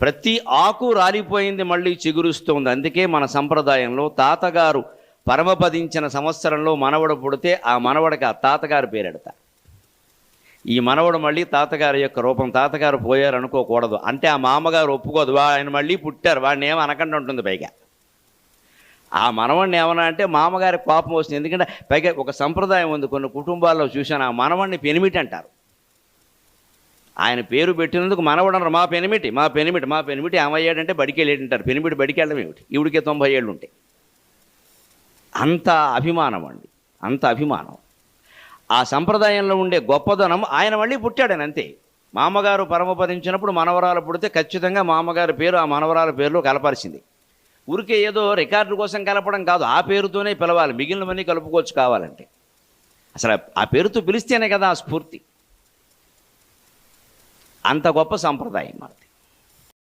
ప్రతి ఆకు రాలిపోయింది మళ్ళీ చిగురుస్తుంది. అందుకే మన సంప్రదాయంలో తాతగారు పరమపదించిన సంవత్సరంలో మనవడు పుడితే ఆ మనవడికి ఆ తాతగారి పేరెడతా. ఈ మనవడు మళ్ళీ తాతగారి యొక్క రూపం. తాతగారు పోయారు అనుకోకూడదు. అంటే ఆ మామగారు ఒప్పుకోదు, ఆయన మళ్ళీ పుట్టారు, వాడిని ఏమో అనకుండా ఉంటుంది. పైగా ఆ మనవడిని ఏమన్నా అంటే మామగారి కోపం వస్తుంది. ఎందుకంటే పైగా ఒక సంప్రదాయం ఉంది, కొన్ని కుటుంబాల్లో చూశాను, ఆ మనవడిని పెనిమిటి అంటారు. ఆయన పేరు పెట్టినందుకు మనవడు అన్నారు, మా పెనిమిటి మా పెనిమిటి మా పెనిమిటి ఏమయ్యాడంటే బడికి వెళ్ళేటంటారు. పెనిమిటి బడికి వెళ్ళడం ఏమిటి? ఈవిడికే 90 ఏళ్ళు ఉంటాయి. అంత అభిమానం అండి, అంత అభిమానం. ఆ సంప్రదాయంలో ఉండే గొప్పదనం. ఆయన మళ్ళీ పుట్టాడని అంతే. మామగారు పరమపదించినప్పుడు మనవరాలు పుడితే ఖచ్చితంగా మామగారి పేరు ఆ మనవరాల పేరులో కలపాల్సింది. ఊరికే ఏదో రికార్డు కోసం కలపడం కాదు, ఆ పేరుతోనే పిలవాలి. మిగిలినవన్నీ కలుపుకోవచ్చు కావాలంటే. అసలు ఆ పేరుతో పిలిస్తేనే కదా ఆ స్ఫూర్తి. అంత గొప్ప సంప్రదాయం మనది.